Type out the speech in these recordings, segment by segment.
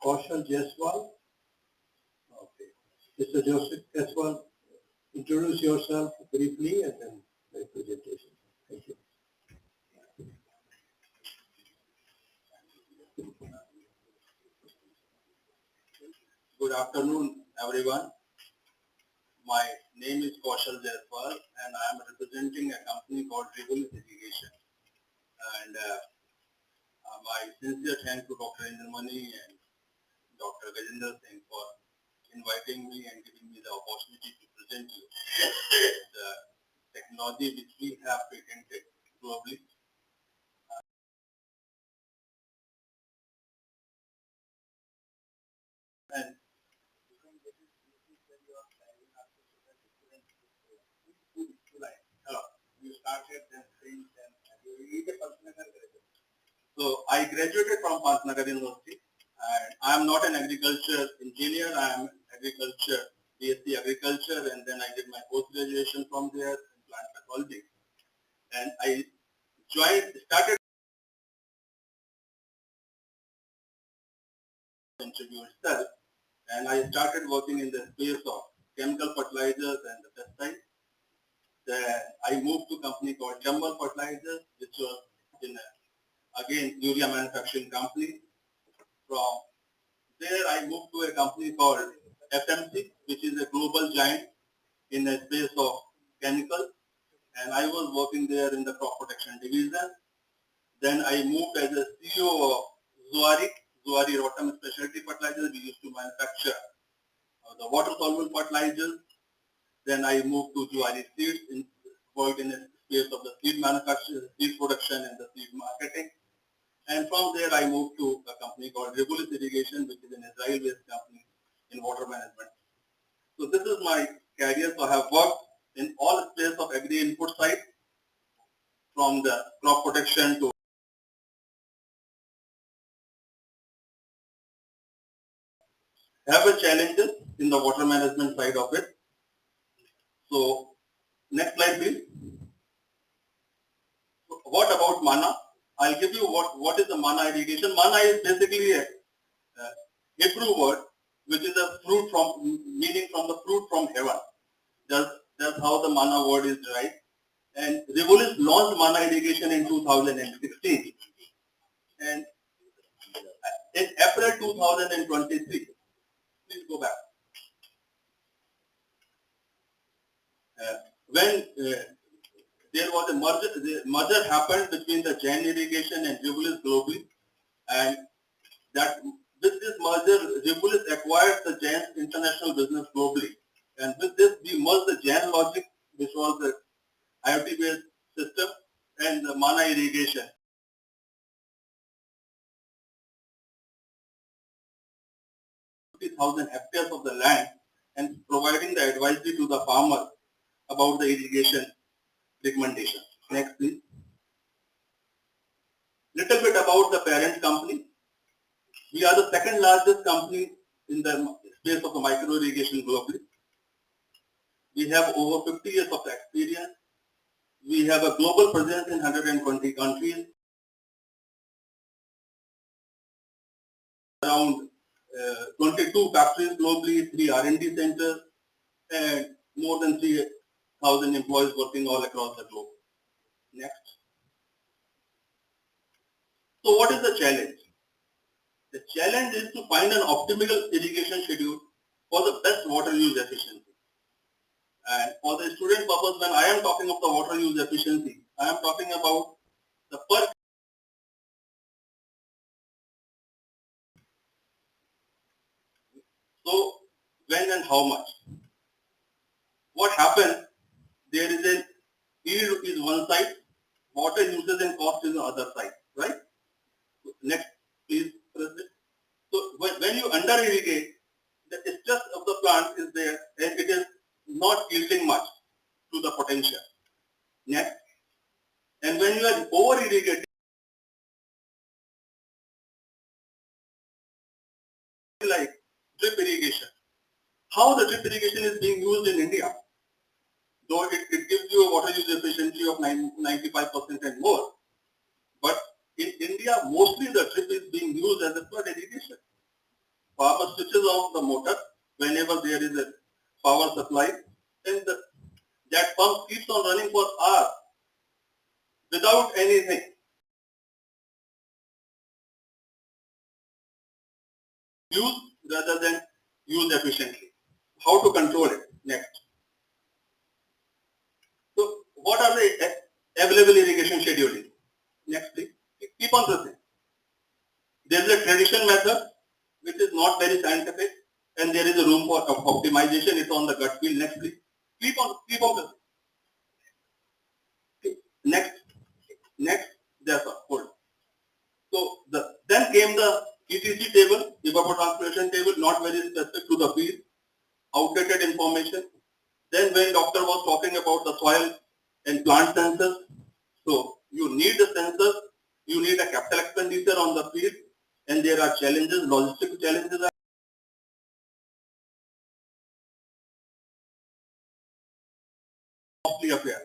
Kaushal Jaiswal. Okay. Mr. Joseph Jaiswal, introduce yourself briefly and then the presentation. Thank you. Good afternoon, everyone. My name is Kaushal Jaiswal and I am representing a company called Irrigation. And my sincere thanks to Dr. Indramani and Dr. Gajendra Singh for inviting me and giving me the opportunity to present you the technology which we have patented globally. And so I graduated from Pasnagar University and I am not an agriculture engineer, I am agriculture, BSc agriculture, and then I did my post-graduation from there in plant pathology. And I started interview itself, and I started working in the space of chemical fertilizers and the pesticides. Then I moved to a company called Jumble Fertilizers, which was in again urea manufacturing company. From there I moved to a company called FMC, which is a global giant in the space of chemicals, and I was working there in the crop protection division. Then I moved as a CEO of Zuari Rotem Specialty Fertilizers. We used to manufacture the water-soluble fertilizers. Then I moved to Zuari Seeds, worked in the space of the seed manufacture, seed production, and the seed marketing. And from there, I moved to a company called Regulus Irrigation, which is an Israel-based company in water management. So this is my career. So I have worked in all space of agri input side, from the crop protection to have a challenges in the water management side of it. So next slide, please. So what about mana? I'll give you what is the mana irrigation. Mana is basically a Hebrew word, which is a fruit from, meaning from the fruit from heaven. That's how the mana word is derived. And Regulus launched mana irrigation in 2016. And in April 2023, please go back. When there was a merger, the merger happened between the Jain Irrigation and Regulus globally, and that with this merger, Regulus acquired the Jain international business globally, and with this we merged the Jain logic, which was the IoT-based system, and the mana irrigation. 50,000 hectares of the land and providing the advisory to the farmer about the irrigation recommendation. Next, please. Little bit about the parent company. We are the second largest company in the space of the micro irrigation globally. We have over 50 years of experience. We have a global presence in 120 countries. Around 22 factories globally, 3 R&D centers, and more than 3,000 employees working all across the globe. Next. So what is the challenge? The challenge is to find an optimal irrigation schedule for the best water use efficiency. And for the student purpose, when I am talking of the water use efficiency, I am talking about the per. So when and how much? What happens? There is a yield is one side, water usage and cost is the other side, right? Next, please, President. So when you under irrigate, the stress of the plant is there and it is not yielding much to the potential. Next, and when you are over irrigating, like drip irrigation, how the drip irrigation is being used in India, though it gives you a water use efficiency of 95% and more, but in India mostly the drip is being used as a flood irrigation. farmer switches off the motor whenever there is a power supply, and that pump keeps on running for hours without anything. Use rather than use efficiently. How to control it? Next. So, what are the available irrigation scheduling? Next, please. Keep on pressing. There is a traditional method which is not very scientific, and there is a room for optimization. It's on the gut feel. Next, please. Keep on pressing. Next, next. That's all. Hold. So then came the ETC table, evapotranspiration table, not very specific to the field, outdated information. Then when doctor was talking about the soil and plant sensors, so you need the sensors, you need a capital expenditure on the field, and there are challenges, logistic challenges are costly affair.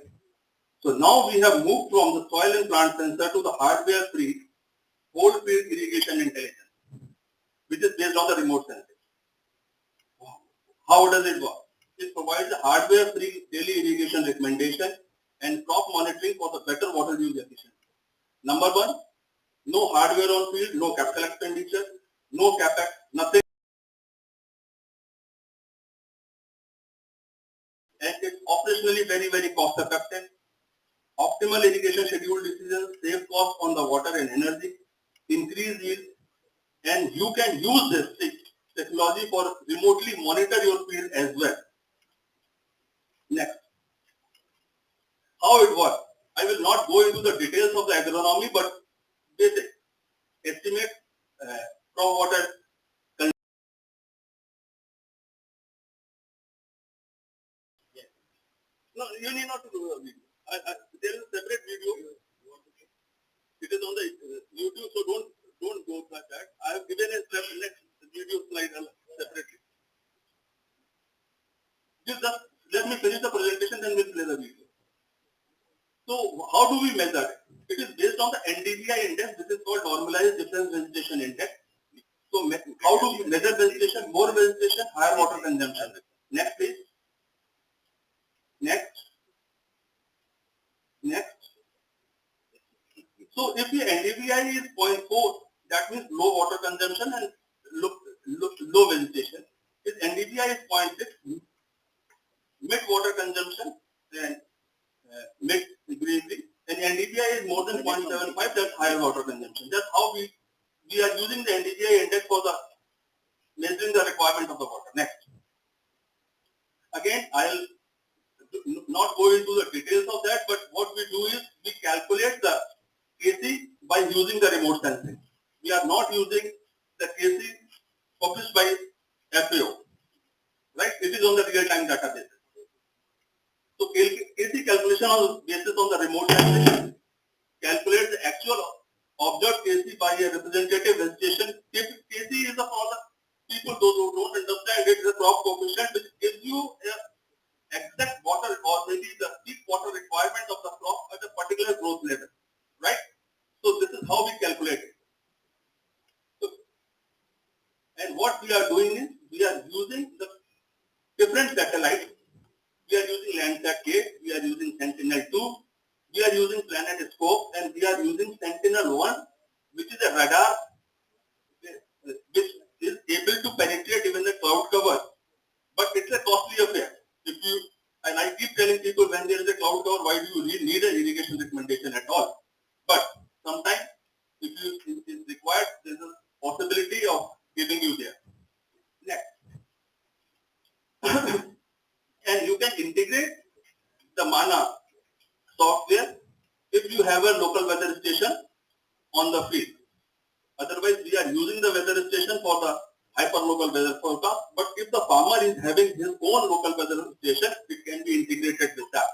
So now we have moved from the soil and plant sensor to the hardware-free whole field irrigation intelligence, which is based on the remote sensing. How does it work? It provides a hardware-free daily irrigation recommendation and crop monitoring for the better water use efficiency. Number one, no hardware on field, no capital expenditure, no capex, nothing. And it's operationally very, very cost effective. Optimal irrigation schedule decisions save cost on the water and energy, increase yield, and you can use this technology for remotely monitor your field as well. Next, how it works. I will not go into the details of the agronomy, but basic estimate from water. No, you need not to do a video. There is a separate video. It is on the YouTube, so don't go by that. I have given a next video slide separately. Just let me finish the presentation, then we'll play the video. So how do we measure it? It is based on the NDVI index. This is called normalized difference vegetation index. So how do we measure vegetation? More vegetation, higher water consumption. Next, please. Next. Next. So if the NDVI is 0.4, that means low water consumption and low vegetation. If NDVI is 0.6, mid water consumption, then mid greenery, and NDVI is more than 0.75, that's higher water consumption. That's how we are using the NDVI index for the measuring the requirement of the water. Next. Again, I'll not go into the details of that, but what we do is we calculate the KC by using the remote sensing. We are not using the KC published by FAO, right? It is on the real-time database. So KC calculation on basis on the remote sensing calculates the actual observed KC by a representative vegetation. KC is a product. People, those who don't understand it, is a crop coefficient which gives you a exact water or maybe the peak water requirement of the crop at a particular growth level, right? So this is how we calculate it. So, and what we are doing is we are using the different satellites. We are using Landsat-K, we are using Sentinel-2, we are using Planet Scope, and we are using Sentinel-1, which is a radar which is able to penetrate even the cloud cover. But it's a costly affair. And I keep telling people, when there is a cloud cover, why do you need an irrigation recommendation at all? But sometimes if it is required, there is a possibility of giving you there. Next. And you can integrate the MANA software if you have a local weather station on the field. Otherwise, we are using the weather station for the hyperlocal weather forecast. But if the farmer is having his own local weather station, it can be integrated with that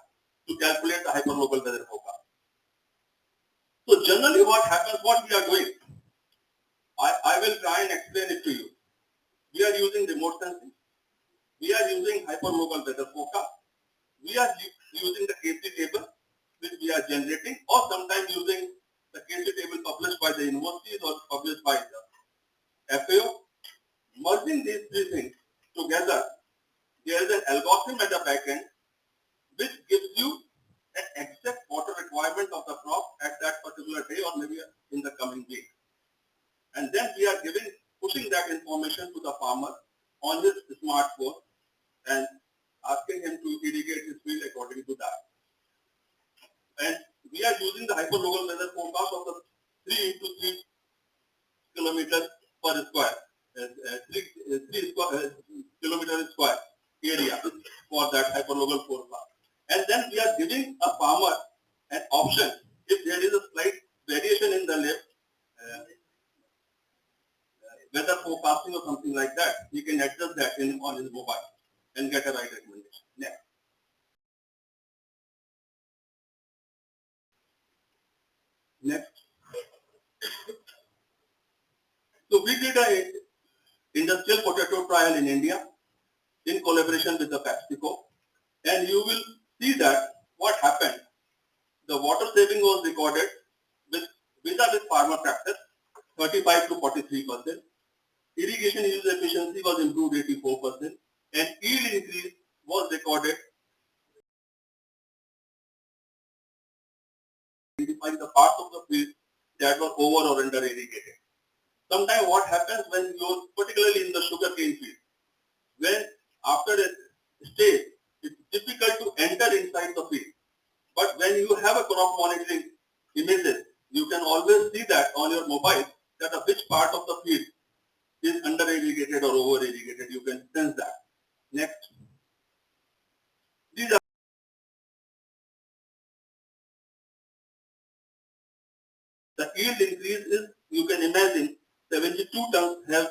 to calculate the hyperlocal weather forecast. So generally what happens, what we are doing, I will try and explain it to you. We are using remote sensing. We are using hyperlocal weather forecast. We are using the KC table which we are generating, or sometimes using the KC table published by the universities or published by the FAO. merging these three things together, there is an algorithm at the back end which gives you an exact water requirement of the crop at that particular day or maybe in the coming week. And then we are pushing that information to the farmer on his smartphone and asking him to irrigate his field according to that. And we are using the hyperlocal weather forecast of the 3 into 3 kilometers per square, 3 kilometer square area for that hyperlocal forecast. And then we are giving a farmer an option if there is a slight variation in the left weather forecasting or something like that, he can adjust that on his mobile and get a right recommendation. Next. Next. So we did a industrial potato trial in India in collaboration with the PepsiCo, and you will see that what happened. The water saving was recorded with farmer practice, 35 to 43%. Irrigation use efficiency was improved 84%, and yield increase was recorded. Identifying the parts of the field that were over or under irrigated. Sometimes what happens when you're particularly in the sugarcane field, when after a stage it's difficult to enter inside the field. But when you have a crop monitoring images, you can always see that on your mobile that which part of the field is under irrigated or over irrigated. You can sense that. Next. These are the yield increase is, you can imagine, 72 tons have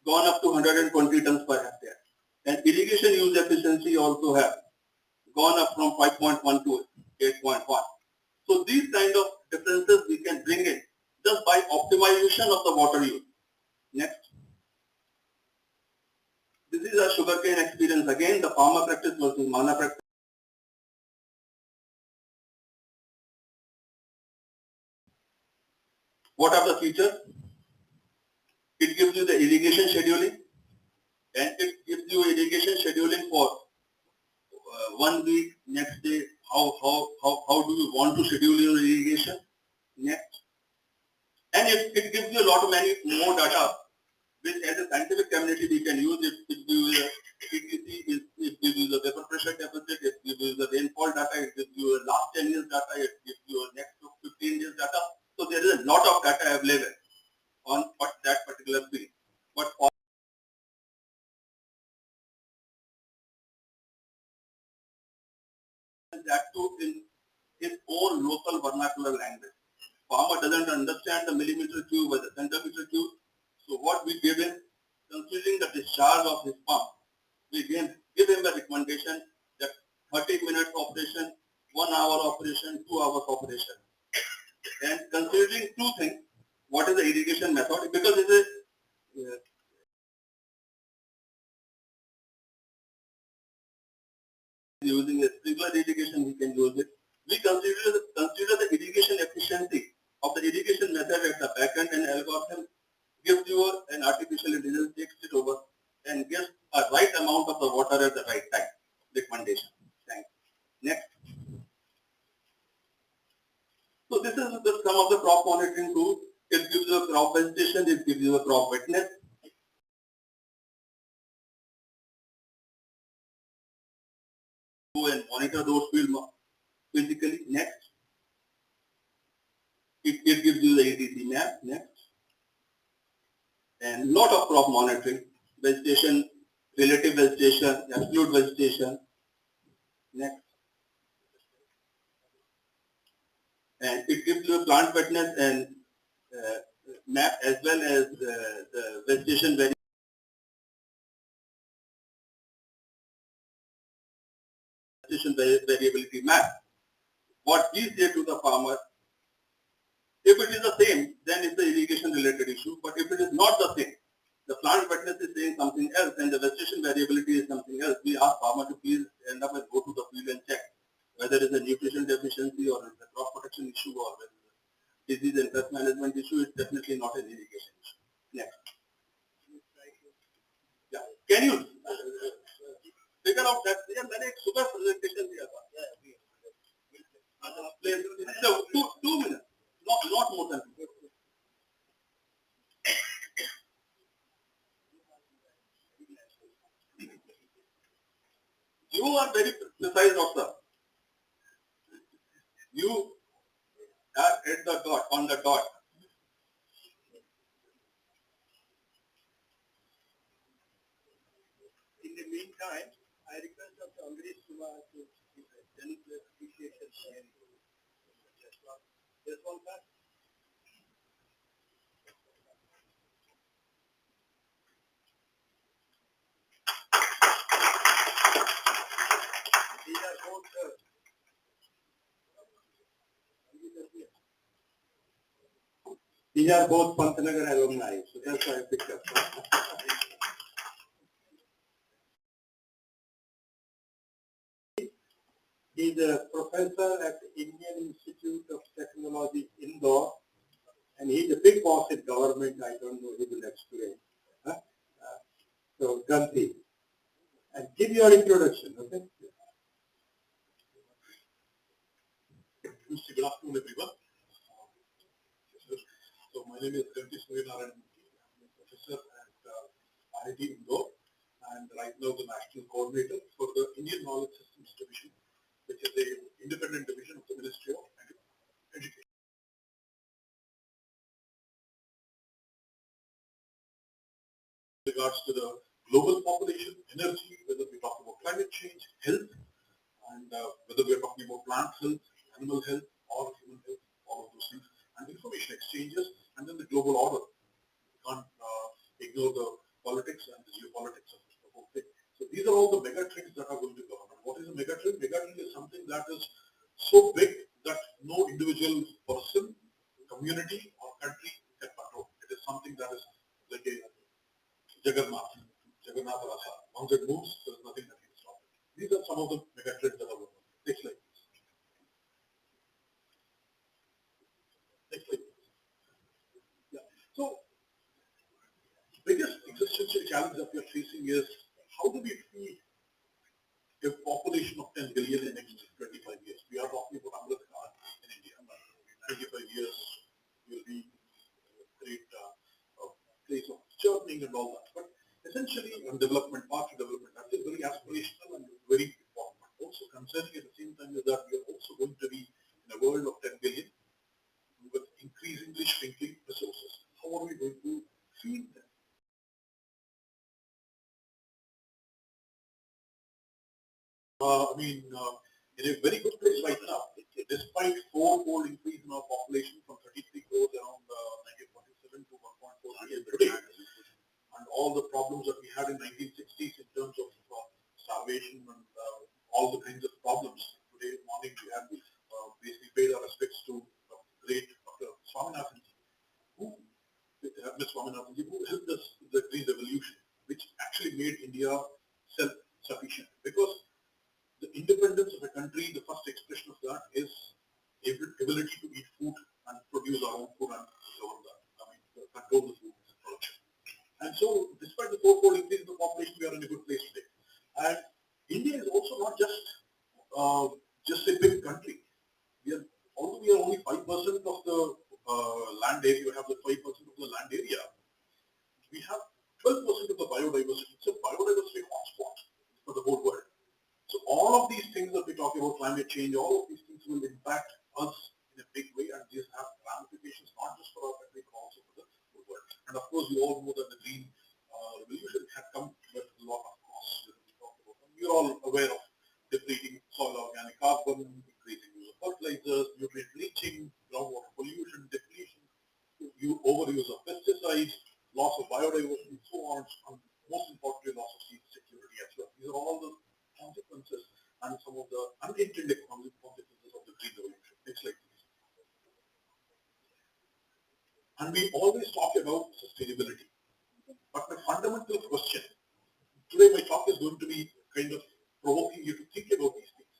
gone up to 120 tons per hectare. And irrigation use efficiency also have gone up from 5.1 to 8.1. So these kind of differences we can bring in just by optimization of the water use. Next. This is a sugarcane experience again, the farmer practice versus mana practice. What are the features? It gives you the irrigation scheduling, and it gives you irrigation scheduling for 1 week, next day, how do you want to schedule your irrigation? Next. And it gives you a lot of many more data, which as a scientific community we can use it. It gives you ETC, it gives you the vapor pressure deficit, it gives you the rainfall data, it gives you a last 10 years data, it gives you a next 15 years data. So there is a lot of data available on that particular field. But that too in his own local vernacular language. Farmer doesn't understand the millimeter cube or the centimeter cube. So what we give him, considering the discharge of his pump, we give him a recommendation that 30 minutes operation, 1 hour operation, 2 hours operation. And considering two things, what is the irrigation method? Because it is using a sprinkler irrigation, we can use it. We consider the irrigation efficiency of the irrigation method at the back end, and algorithm gives you an artificial intelligence, takes it over and gives a right amount of the water at the right time. Recommendation. Thanks. Next. So this is some of the crop monitoring tools. It gives you a crop vegetation, it gives you a crop wetness. Go and monitor those fields physically. Next. It gives you the ETC map. Next. And lot of crop monitoring, vegetation, relative vegetation, absolute vegetation. Next. And it gives you a plant wetness and map as well as the vegetation variability map. What we say to the farmer, if it is the same, then it's the irrigation related issue. But if it is not the same, the plant wetness is saying something else and the vegetation variability is something else, we ask farmer to please end up and go to the field and check whether it is a nutrition deficiency or it's a crop protection issue or whether it's a disease and pest management issue. It's definitely not an irrigation issue. Next. You are very precise, doctor. You are at the dot, on the dot. In the meantime, I request Dr. Amrish Kumar to give a general appreciation to any. Yes, one fact. These are both These are both Pantanagar alumni, so that's why I picked up. He's a professor at the Indian Institute of Technology, Indore, and he's a big boss in government. I don't know, he will explain. Huh? So, Ganti, and give your introduction, okay? Good afternoon, everyone. So my name is Ganti Suryanarayan. I'm a professor at IIT Indore, and right now the national coordinator for the Indian Knowledge Systems Division, which is a independent division of the Ministry of Education. With regards to the global population, energy, whether we talk about climate change, health, and whether we are talking about plant health, animal health, or human health, all of those things, and information exchanges, and then the global order. We can't ignore the politics and the geopolitics of the whole thing. So these are all the mega trends that are going to govern. What is a mega trend? Mega trend is something that is so big that no individual person, community, or country can control. It is something that is like a Jagannath, Jagannath Rasa. Once it moves, there is nothing that can stop it. These are some of the mega trends that are going on. Next slide, please. Next slide, please. Yeah. So, biggest existential challenge that we are facing is how do we feed a population of 10 billion in the next 25 years? We are talking about Amrit Kaal in India. 25 years will be a great place of churning and all that. But essentially, on development, path to development, that is very aspirational and very important. But also concerning at the same time is that we are also going to be in a world of 10 billion with increasingly shrinking resources. How are we going to feed them? In a very good place right now, despite four-fold increase in our population from 33 crores around 1947 to 1.4 billion today, and all the problems that we had in 1960s in terms of starvation and all the kinds of problems. Today morning we had basically paid our respects to great Dr. Swaminathan, who Ms. Swaminathan, who helped us with the Green Revolution, which actually made India self-sufficient. Because the independence of a country, the first expression of that is ability to eat food and produce our own food and control the food production. And so, despite the four-fold increase in the population, we are in a good place today. And India is also not just a big country. Although we are only 5% of the land area, we have the 5% of the land area. We have 12% of the biodiversity. It's a biodiversity hotspot for the whole world. So all of these things that we talk about, climate change, all of these things will impact us in a big way, and these have ramifications not just for our country but also for the whole world. And of course, we all know that the green revolution had come with a lot of costs. We are all aware of depleting soil organic carbon, increasing use of fertilizers, nutrient leaching, groundwater pollution, depletion, overuse of pesticides, loss of biodiversity, and so on, and most importantly, loss of seed security as well. These are all the consequences and some of the unintended consequences of the Green Revolution. Next slide, please. And we always talk about sustainability. But my fundamental question, today my talk is going to be kind of provoking you to think about these things.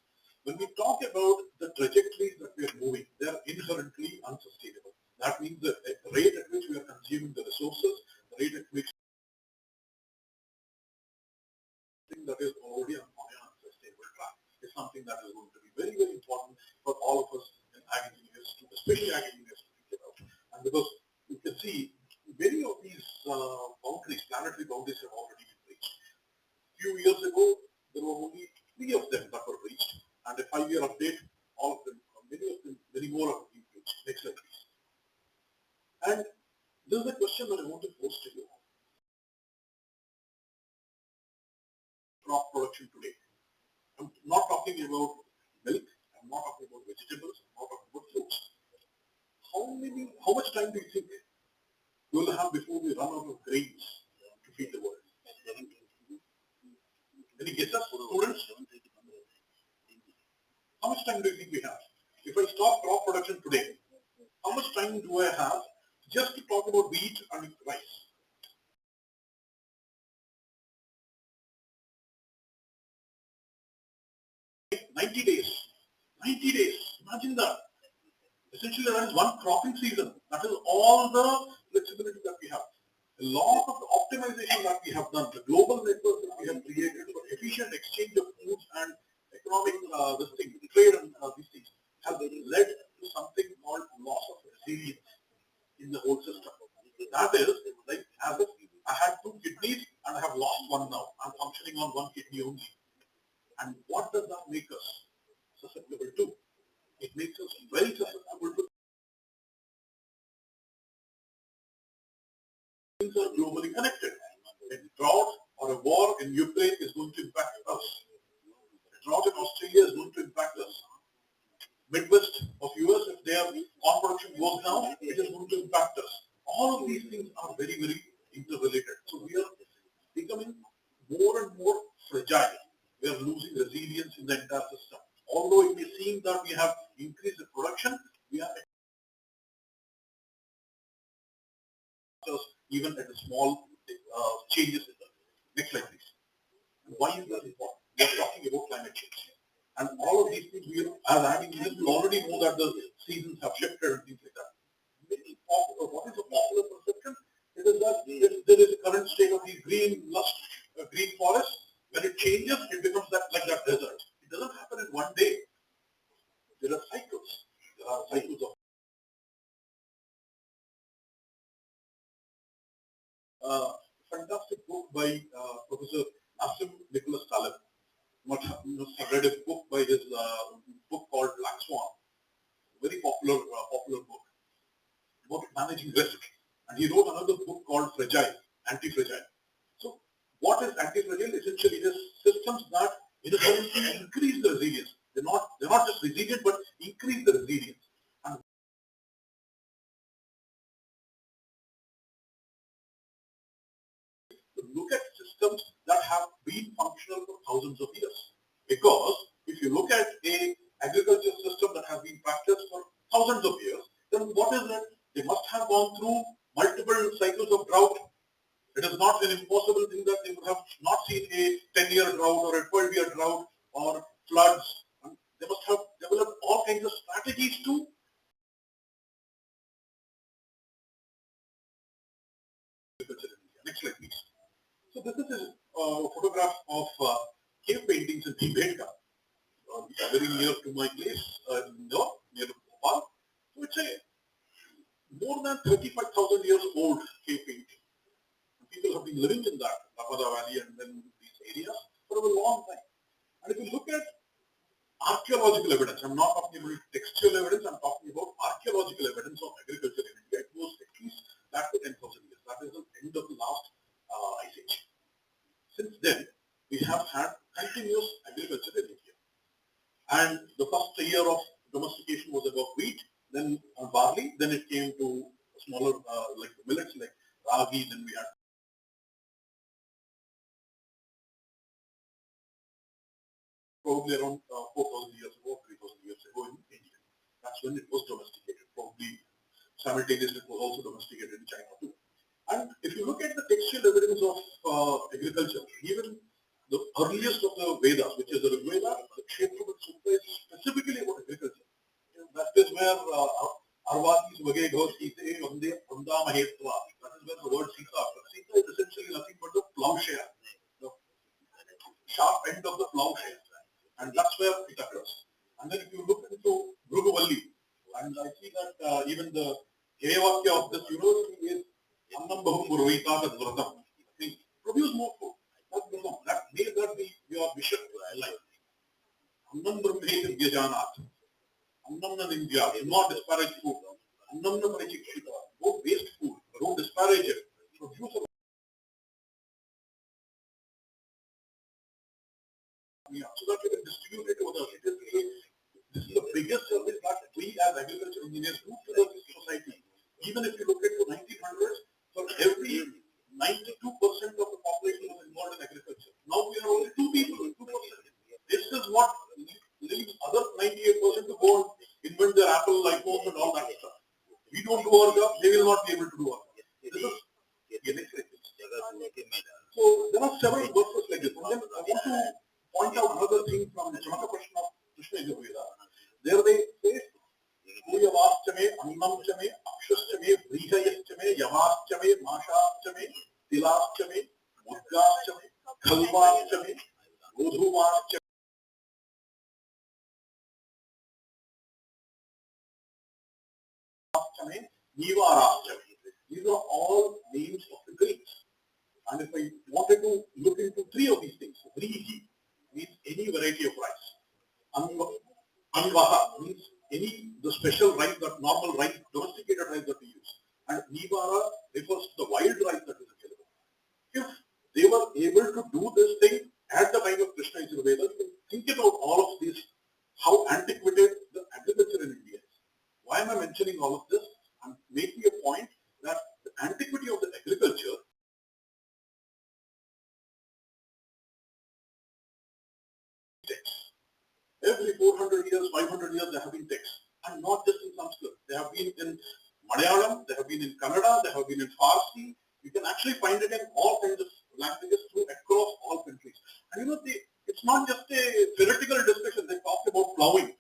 When we talk about the trajectories that we are moving, they are inherently unsustainable. That means the rate at which we are consuming the resources, the rate at which that is already on an unsustainable track is something that is going to be very, very important for all of us in ag engineers, especially ag engineers, to think about. And because you can see many of these boundaries, planetary boundaries, have already been reached. A few years ago, there were only 3 of them that were reached, and a 5-year update, all of them, many more have been reached. Next slide, please. And this is a question that I want to pose to you. Crop production today. I'm not talking about milk, I'm not talking about vegetables, I'm not talking about fruits. How much time do you think we will have before we run out of grains to feed the world? Any guesses, students? How much time do you think we have? If I stop crop production today, how much time do I have just to talk about wheat and rice? 90 days. 90 days. Imagine that. Essentially, that is one cropping season. That is all the flexibility that we have. A lot of the optimization that we have done, the global networks that we have created for efficient exchange of goods and economic trade and these things, have led to something called loss of resilience in the whole system. That is, like, as if I had 2 kidneys and I have lost one now. I'm functioning on 1 kidney only. And what does that make us susceptible to? It makes us very susceptible to things are globally connected. A drought or a war in Ukraine is going to impact us. A drought in Australia is going to impact us. Midwest of US, if their corn production goes down, it is going to impact us. All of these things are very, very interrelated. So we are becoming more and more fragile. We are losing resilience in the entire system. Although it may seem that we have increased the production, we are even at a small changes in the next slide, please. And why is that important? We are talking about climate change. And all of these things, as we already know that the seasons have shifted and things like that. What is a popular perception? It is that if there is a current state of the green, lush, green forest, when it changes, it becomes like that desert. It doesn't happen in one day. There are cycles. There are cycles of fantastic book by Professor Nassim Nicholas Taleb. I read a book by his book called Black Swan, very popular book about managing risk. And he wrote another book called Fragile, Anti-Fragile. So what is anti-fragile? Essentially, it is systems that inherently increase the resilience. They're not just resilient, but increase the resilience. And look at systems that have been functional for thousands of years. Because if you look at a agriculture system that has been practiced for thousands of years, then what is it? They must have gone through multiple cycles of drought. It is not an impossible thing that they would have not seen a 10-year drought or a 12-year drought or floods. And they must have developed all kinds of strategies to next slide, please. So this is a photograph of cave paintings in Tibet, which are very near to my place, near Bhopal. So it's a more than 35,000 years old cave painting. And people have been living in that Narmada Valley and then these areas for a long time. And if you look at archaeological evidence, I'm not talking about textual evidence, I'm talking about archaeological evidence of agriculture in India. It goes at least back to 10,000 years. That is the end of the last ice age. Since then, we have had continuous agriculture in India. And the first year of domestication was about wheat, then barley, then it came to smaller like millets like ragi, then we had probably around 4,000 years ago, 3,000 years ago in India. That's when it was domesticated. Probably simultaneously it was also domesticated in China too. And if you look at the textual evidence of agriculture, even the earliest of the Vedas, which is the Rig Veda, the Kshetra Sutra is specifically about agriculture. That is where Arvatis Vage Ghosh Sita Vande Vanda Mahetva. That is where the word Sita. Sita is essentially nothing but the plowshare, the sharp end of the plowshare. And that's where it occurs. And then if you look into Bhruguvalli, and I see that even the Jayavakya of this university is Annam Bahum Purvita Tadvratam. Produce more food. That may that be your vision in life. Annam Brahmeti Vyajanat. Annam na India, do not disparage food. Annam na Parikshita, don't waste food, don't disparage it. Produce a so that you can distribute it to others. This is the biggest service that we as agriculture engineers do to the society. Even if you look into 1900s, for every 92% of the population was involved in agriculture. Now we are only 2%. This is what leaves other 98% to go and invent their Apple, iPhones and all that stuff. We don't do our job, they will not be able to do our job. This is so there are several verses like this. And then I want to point out another thing from the Chanaka Prashna of Krishna Yajurveda. There they say, Kuyavaschame, Annamchame, Akshashchame, Vrihayashchame, Yavaschame, Mashashchame, Tilaschame, Mudgaschame, Khalvaschchame, Godhuvaschchame, Nivarashchame. These are all names of the Greeks. And if I wanted to look into three of these things, Vrihi means any variety of rice. Anvaha means the special rice, that normal rice, domesticated rice that we use. And Nivara refers to the wild rice that is available. If they were able to do this thing at the time of Krishna Yajurveda, you can think about all of this, how antiquated the agriculture in India is. Why am I mentioning all of this? I'm making a point that the antiquity of the agriculture every 400 years, 500 years, there have been texts. And not just in Sanskrit. They have been in Malayalam, they have been in Kannada, they have been in Farsi. You can actually find it in all kinds of languages across all countries. And it's not just a theoretical discussion. They talk about plowing,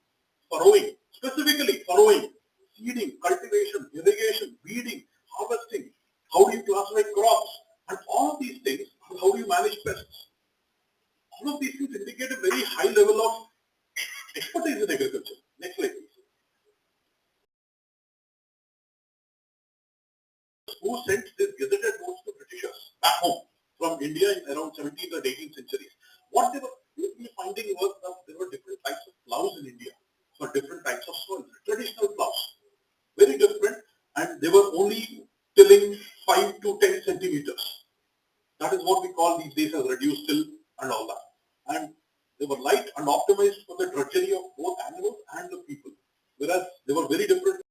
furrowing, specifically furrowing, seeding, cultivation, irrigation, weeding, harvesting. How do you classify crops? And all of these things, how do you manage pests? All of these things indicate a very high level of expertise in agriculture. Next slide, please. Who sent these gazetted notes to Britishers back home from India in around 17th or 18th centuries? What they were really finding was that there were different types of plows in India for different types of soil. Traditional plows, very different, and they were only tilling 5 to 10 centimeters. That is what we call these days as reduced till and all that. And they were light and optimized for the drudgery of both animals and the people. Whereas they were very different